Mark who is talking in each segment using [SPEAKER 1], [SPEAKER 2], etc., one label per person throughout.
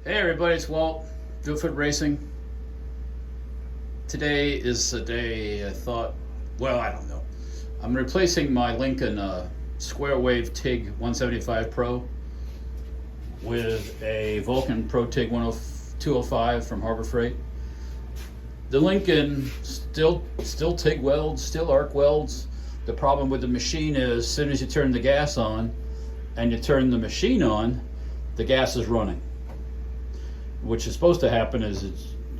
[SPEAKER 1] Hey everybody, it's Walt, Foot Racing. Today is a day I thought, well, I don't know. I'm replacing my Lincoln Square Wave TIG 175 Pro with a Vulcan ProTig 205 from Harbor Freight. The Lincoln still TIG welds, still arc welds. The problem with the machine is as soon as you turn the gas on and you turn the machine on, the gas is running. Which is supposed to happen is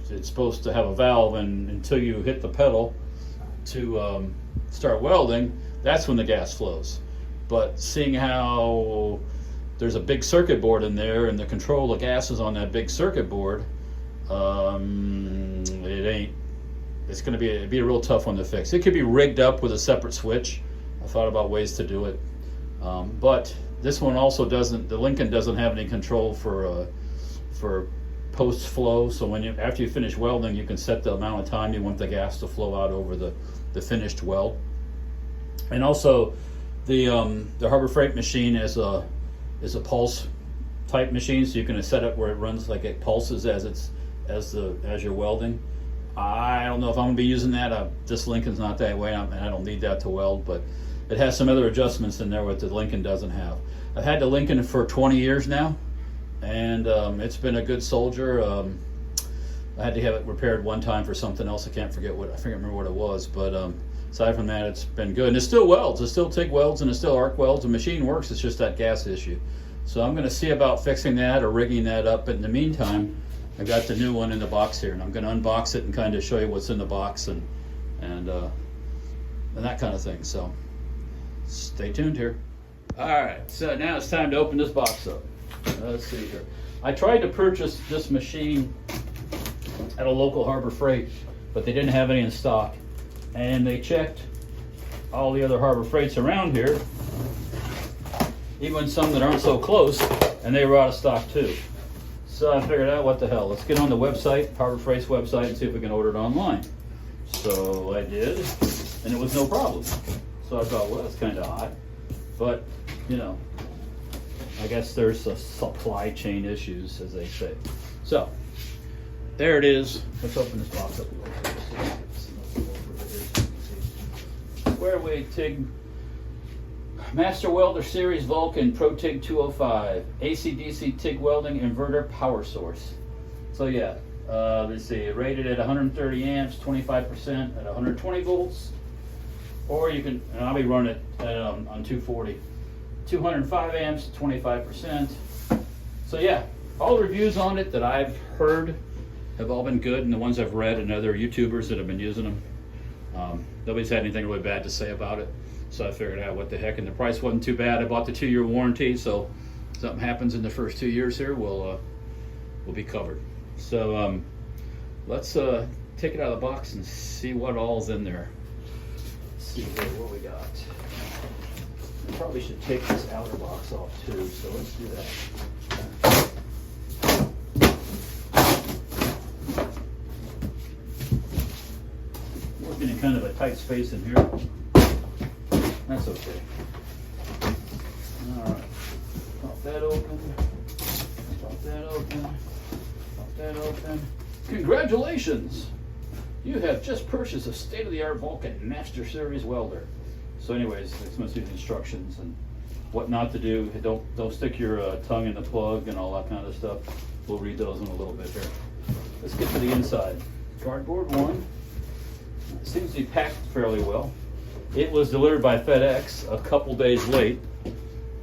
[SPEAKER 1] it's supposed to have a valve, and until you hit the pedal to start welding, that's when the gas flows. But seeing how there's a big circuit board in there and the control of gas is on that big circuit board, it's going to be a real tough one to fix. It could be rigged up with a separate switch. I thought about ways to do it, but this one also doesn't. The Lincoln doesn't have any control for post flow, so after you finish welding, you can set the amount of time you want the gas to flow out over the finished weld. And also, the Harbor Freight machine is a pulse type machine, so you can set it where it runs like it pulses as you're welding. I don't know if I'm gonna be using that. This Lincoln's not that way, and I don't need that to weld, but it has some other adjustments in there what the Lincoln doesn't have. I've had the Lincoln for 20 years now. And it's been a good soldier. I had to have it repaired one time for something else. I can't remember what it was, but aside from that, it's been good. And it still welds. It still TIG welds and it still arc welds. The machine works. It's just that gas issue. So I'm going to see about fixing that or rigging that up. But in the meantime, I got the new one in the box here, and I'm going to unbox it and kind of show you what's in the box and that kind of thing. So stay tuned here. All right. So now it's time to open this box up. Let's see here. I tried to purchase this machine at a local Harbor Freight, but they didn't have any in stock. And they checked all the other Harbor Freights around here, even some that aren't so close, and they were out of stock too. So I figured out, what the hell, let's get on the website, Harbor Freight's website, and see if we can order it online. So I did, and it was no problem. So I thought, well, that's kind of odd. But, you know, I guess there's a supply chain issues, as they say. So, there it is. Let's open this box up a little bit. Square Wave TIG Master Welder Series Vulcan ProTig 205 AC/DC TIG welding inverter power source. So yeah, let's see, rated at 130 amps, 25% at 120 volts, or you can, and I'll be running it at, on 240. 205 amps, 25%. So yeah, all the reviews on it that I've heard have all been good, and the ones I've read and other YouTubers that have been using them, nobody's had anything really bad to say about it. So I figured out what the heck, and the price wasn't too bad. I bought the 2-year warranty, so if something happens in the first 2 years here, we'll be covered. So let's take it out of the box and see what all's in there. Let's see here what we got. Probably should take this outer box off too, so let's do that. Working in kind of a tight space in here. That's okay. All right. Pop that open. Pop that open. Pop that open. Congratulations! You have just purchased a state-of-the-art Vulcan Master Series welder. So anyways, it's mostly the instructions and what not to do. Don't stick your tongue in the plug and all that kind of stuff. We'll read those in a little bit here. Let's get to the inside. Cardboard one. It seems to be packed fairly well. It was delivered by FedEx a couple days late.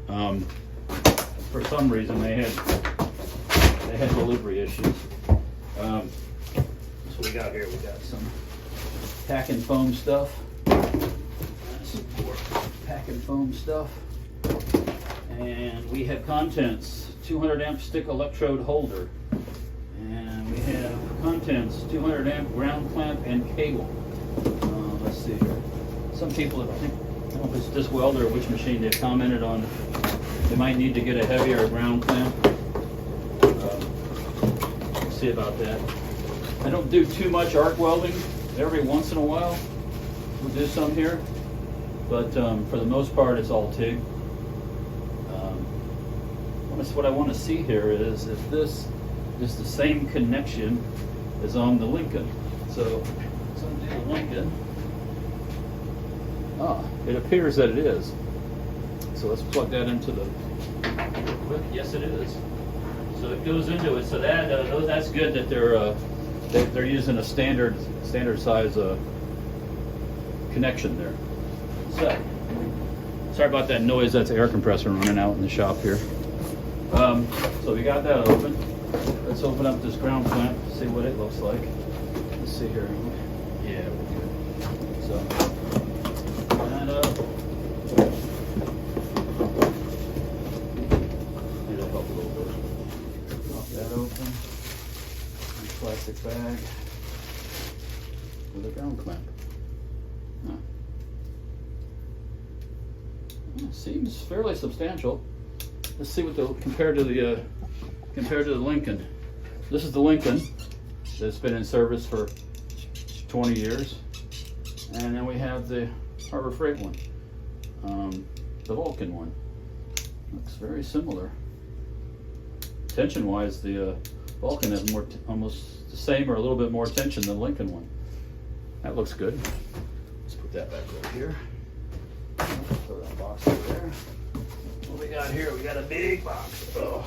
[SPEAKER 1] For some reason they had delivery issues. So we got here. We got some packing foam stuff. Packing foam stuff, and we have contents: 200 amp stick electrode holder, and we have contents: 200 amp ground clamp and cable. Let's see here. Some people, I don't know if it's this welder or which machine, they've commented on they might need to get a heavier ground clamp. We'll see about that. I don't do too much arc welding. Every once in a while we'll do some here. But for the most part, it's all TIG. What I want to see here is if this is the same connection as on the Lincoln. So let's undo the Lincoln. It appears that it is. So let's plug that into the quick. Yes, it is. So it goes into it. So that's good that they're using a standard size connection there. So sorry about that noise. That's air compressor running out in the shop here. So we got that open. Let's open up this ground clamp, see what it looks like. Let's see here. Yeah, we're good. So and it'll help a little bit. Pop that open. Plastic bag with a ground clamp. Huh. Seems fairly substantial. Let's see what compared to the Lincoln. This is the Lincoln that's been in service for 20 years, and then we have the Harbor Freight one, the Vulcan one. Looks very similar. Tension-wise, the Vulcan has almost the same or a little bit more tension than the Lincoln one. That looks good. Let's put that back over here. Throw that box over there. What we got here? We got a big box. Oh.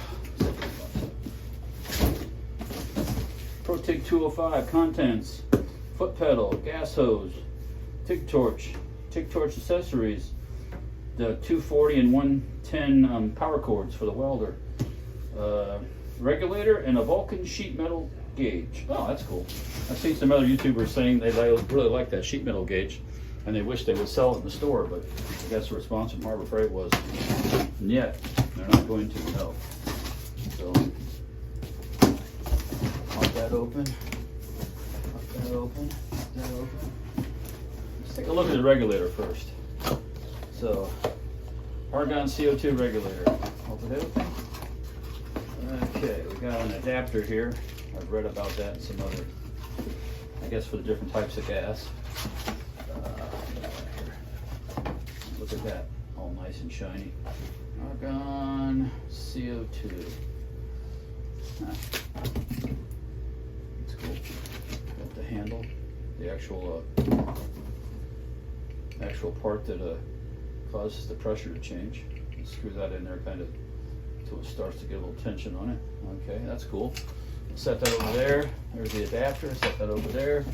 [SPEAKER 1] ProTig 205 contents, foot pedal, gas hose, TIG torch accessories, the 240 and 110 power cords for the welder, regulator, and a Vulcan sheet metal gauge. Oh, that's cool. I've seen some other YouTubers saying they really like that sheet metal gauge, and they wish they would sell it in the store, but I guess the response from Harbor Freight was, yet they're not going to, no. So pop that open, pop that open, pop that open. Let's take a look at the regulator first. So, argon CO2 regulator. Hold it open. Okay, we got an adapter here. I've read about that and some other, I guess, for the different types of gas. Look at that, all nice and shiny. Argon CO2. Huh. That's cool. Got the handle, the actual part that causes the pressure to change. You screw that in there kind of until it starts to get a little tension on it. Okay, that's cool. Set that over there. There's the adapter. Set that over there.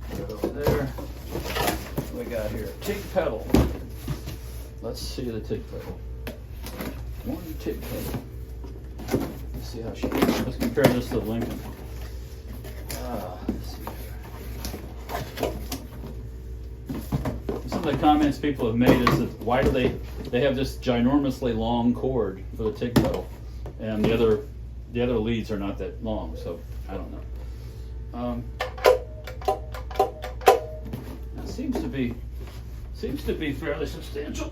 [SPEAKER 1] Put it over there. What we got here? TIG pedal. Let's see the TIG pedal. One TIG pedal. Let's see how she is. Let's compare this to the Lincoln. Let's see here. Some of the comments people have made is that why do they have this ginormously long cord for the TIG pedal, and the other leads are not that long, so I don't know. That seems to be fairly substantial.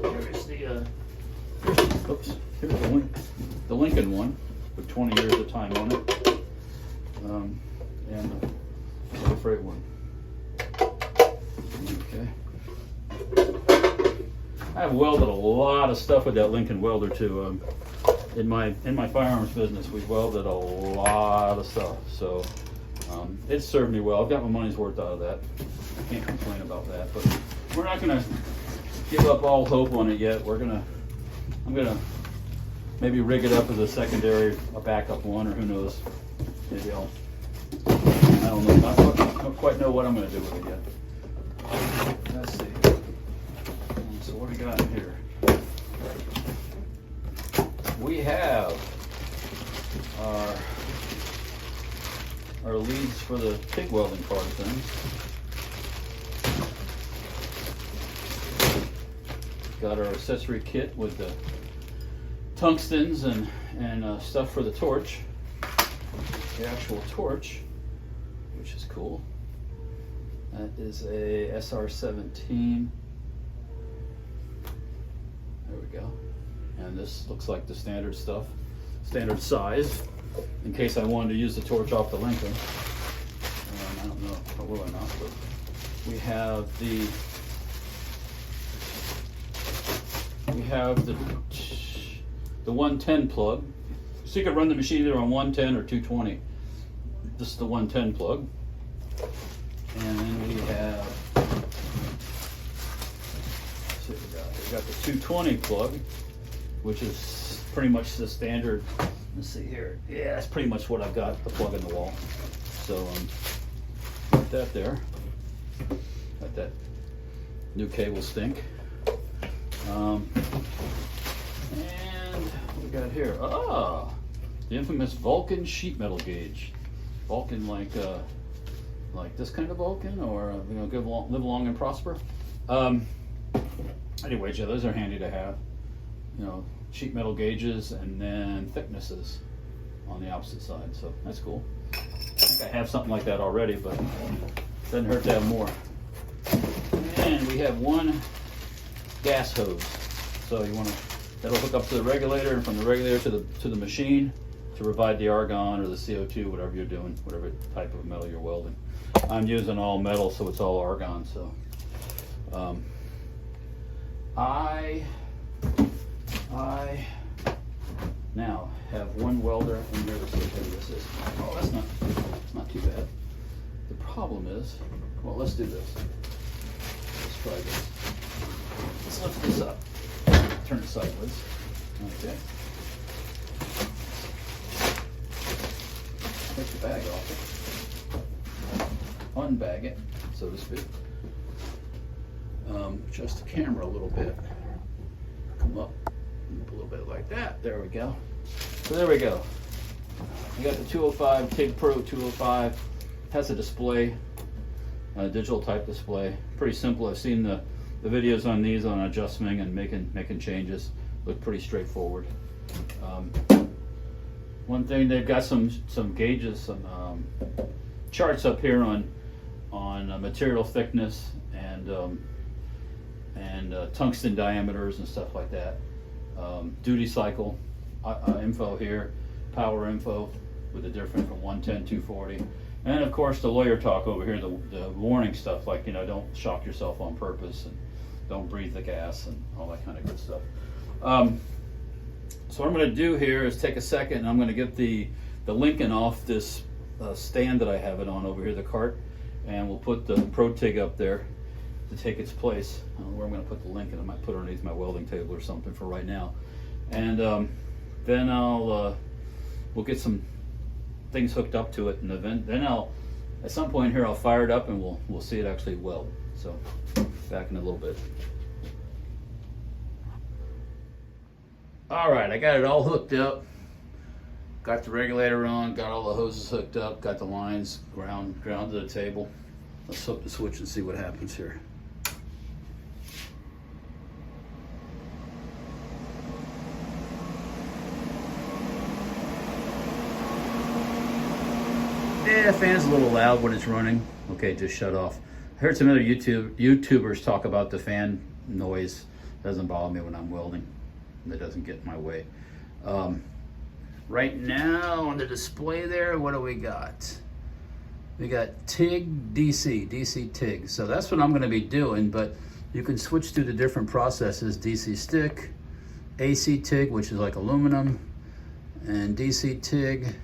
[SPEAKER 1] Here's the Lincoln one with 20 years of time on it, and the freight one. Okay. I've welded a lot of stuff with that Lincoln welder too. In my firearms business, we've welded a lot of stuff, so it's served me well. I've got my money's worth out of that. I can't complain about that, but we're not gonna give up all hope on it yet. I'm gonna maybe rig it up as a secondary, a backup one, or who knows? Maybe I don't know. I don't quite know what I'm gonna do with it yet. Let's see. So what do we got in here? We have our leads for the TIG welding part of things. Got our accessory kit with the tungstens and stuff for the torch. The actual torch, which is cool. That is a SR17. There we go. And this looks like the standard stuff, standard size, in case I wanted to use the torch off the Lincoln. I don't know if I will or not, but we have the the 110 plug, So you could run the machine either on 110 or 220. This is the 110 plug. And then we have, let's see what we got the 220 plug, which is pretty much the standard. Let's see here. Yeah, that's pretty much what I've got, the plug in the wall. So put that there. Got that new cable stink. And what we got here? Ah, the infamous Vulcan sheet metal gauge. Vulcan like this kind of Vulcan, or you know, live long and prosper. Anyways, yeah, those are handy to have. You know, sheet metal gauges and then thicknesses on the opposite side. So that's cool. I think I have something like that already, but doesn't hurt to have more. And we have one gas hose. So you want to, that'll hook up to the regulator, and from the regulator to the machine to provide the argon or the CO2, whatever you're doing, whatever type of metal you're welding. I'm using all metal, so it's all argon. So I now have one welder in here. Let's see how heavy this is. Oh, that's not too bad. The problem is, well, let's do this. Let's try this. Let's lift this up. Turn it sideways. Okay. Take the bag off it. Unbag it, so to speak. Adjust the camera a little bit. Come up a little bit like that. There we go. So there we go. We got the 205 TIG Pro 205. Has a display, a digital type display. Pretty simple. I've seen the videos on these on adjusting and making changes. Look pretty straightforward. One thing, they've got some gauges, some charts up here on material thickness and tungsten diameters and stuff like that. Duty cycle info here, power info with the difference from 110, 240. And of course the lawyer talk over here, the warning stuff, like, you know, don't shock yourself on purpose and don't breathe the gas and all that kind of good stuff. So what I'm going to do here is take a second and I'm going to get the Lincoln off this stand that I have it on over here, the cart, and we'll put the ProTig up there to take its place. I don't know where I'm going to put the Lincoln. I might put it underneath my welding table or something for right now. And then we'll get some things hooked up to it, and then at some point here I'll fire it up and we'll see it actually weld. So back in a little bit. All right, I got it all hooked up. Got the regulator on, got all the hoses hooked up, got the lines ground to the table. Let's flip the switch and see what happens here. Yeah, the fan's a little loud when it's running. Okay, just shut off. I heard some other YouTubers talk about the fan noise. Doesn't bother me when I'm welding. It doesn't get in my way. Right now on the display there, what do we got? We got TIG DC TIG. So that's what I'm going to be doing, but you can switch through the different processes: DC stick, AC TIG, which is like aluminum, and DC TIG,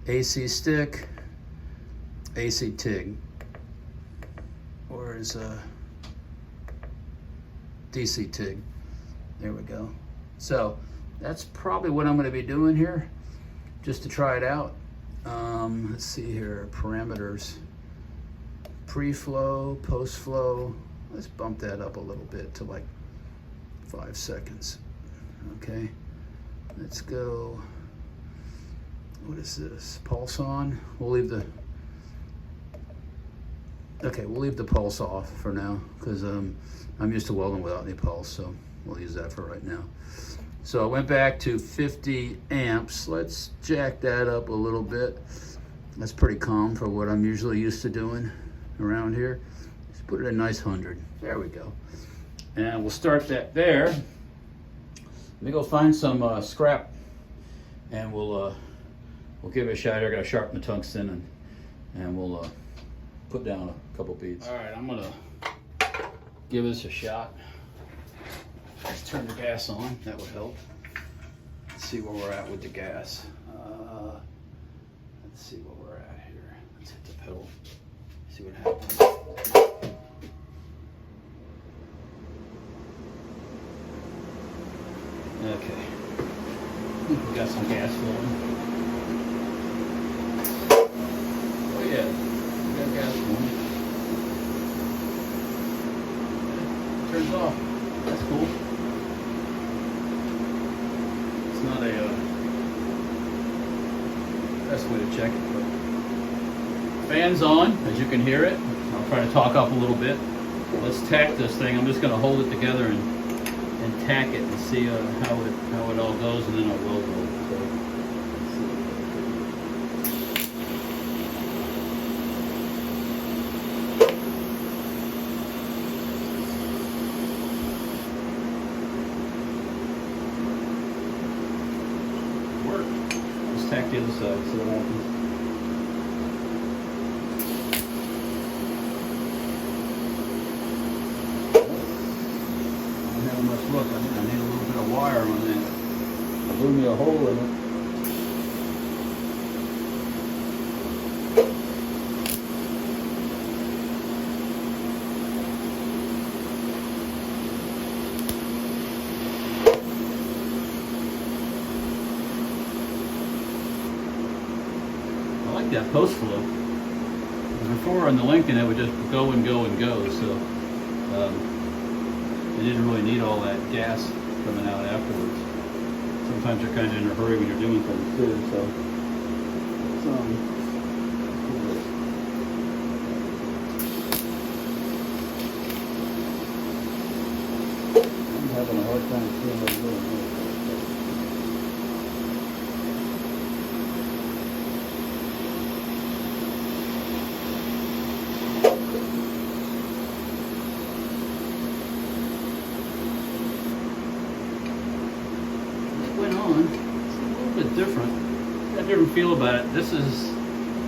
[SPEAKER 1] AC stick, AC TIG. Or is DC TIG. There we go. So that's probably what I'm going to be doing here, just to try it out. Let's see here, parameters, pre-flow, post-flow. Let's bump that up a little bit to like 5 seconds. Okay, let's go. What is this? Pulse on. We'll leave the pulse off for now, because I'm used to welding without any pulse, so we'll use that for right now. So I went back to 50 amps. Let's jack that up a little bit. That's pretty calm for what I'm usually used to doing around here. Let's put it at a nice 100. There we go. And we'll start that there. Let me go find some scrap, and we'll give it a shot. I gotta sharpen the tungsten, and we'll put down a couple beads. All right, I'm gonna give this a shot. Let's turn the gas on. That would help. Let's see where we're at with the gas. Let's see where we're at here. Let's hit the pedal, see what happens. Okay, we got some gas flowing. Oh yeah, we got gas flowing. Turns off. That's cool. It's not a best way to check it, but fan's on, as you can hear it. I'll try to talk up a little bit. Let's tack this thing. I'm just going to hold it together and tack it and see how it all goes, and then I'll weld it. So, tack the other side, see what happens. I don't have much look. I need a little bit of wire on that. It blew me a hole in it. That post flow. Before on the Lincoln, it would just go and go and go, so you didn't really need all that gas coming out afterwards. Sometimes you're kind of in a hurry when you're doing things too, so I'm having a hard time seeing what I'm doing here. It's a little bit different. Got a different feel about it. This is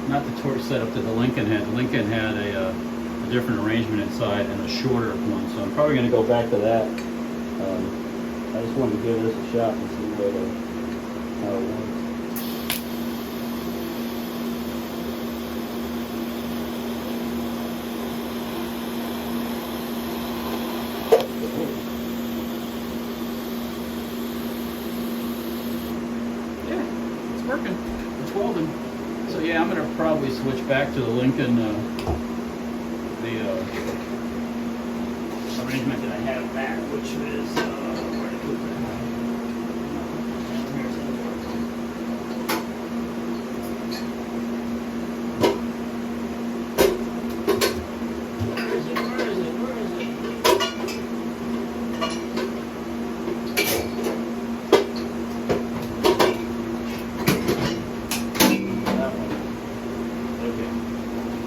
[SPEAKER 1] not the torch setup that the Lincoln had. The Lincoln had a different arrangement inside and a shorter one, so I'm probably going to go back to that. I just wanted to give this a shot and see how it works. Working. It's welding. So yeah, I'm going to probably switch back to the Lincoln, the arrangement that I have back, which is where to put that.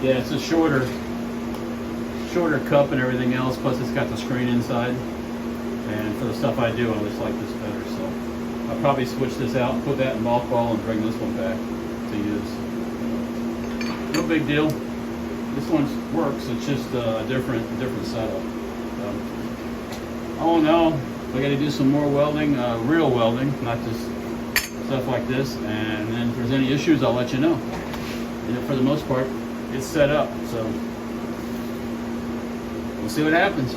[SPEAKER 1] Yeah, it's a shorter cup and everything else, plus it's got the screen inside. And for the stuff I do, I just like this better. So I'll probably switch this out and put that in mothball and bring this one back to use. No big deal. This one works. It's just a different setup. Oh no, I got to do some more welding, real welding, not just stuff like this. And then if there's any issues, I'll let you know. And for the most part, it's set up, so we'll see what happens.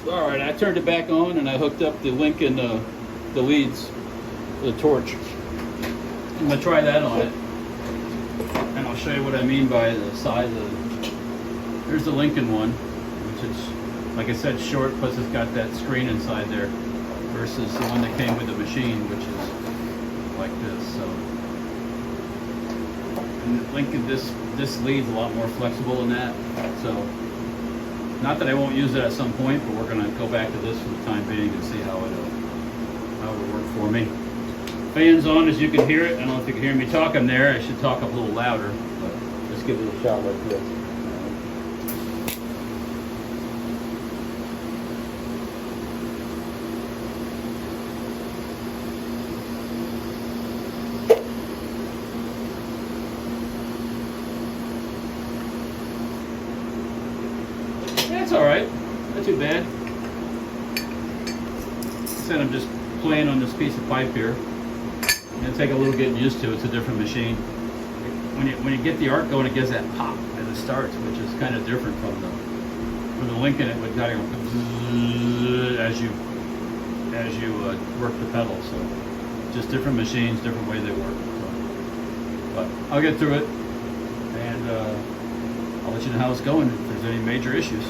[SPEAKER 1] All right, I turned it back on and I hooked up the Lincoln, the leads for the torch. I'm gonna try that on it, and I'll show you what I mean by the size of it. Here's the Lincoln one, which is, like I said, short, plus it's got that screen inside there, versus the one that came with the machine, which is like this. So. And Lincoln, this lead's a lot more flexible than that. So, not that I won't use it at some point, but we're gonna go back to this for the time being and see how it'll work for me. Fan's on, as you can hear it. I don't know if you can hear me talking there. I should talk up a little louder, but let's give it a shot like this. That's all right. Not too bad. said, I'm just playing on this piece of pipe here. It'll take a little getting used to. It's a different machine. When you get the arc going, it gives that pop as it starts, which is kind of different from the Lincoln. It would kind of go as you work the pedals. So just different machines, different way they work. So, but I'll get through it, and I'll let you know how it's going if there's any major issues.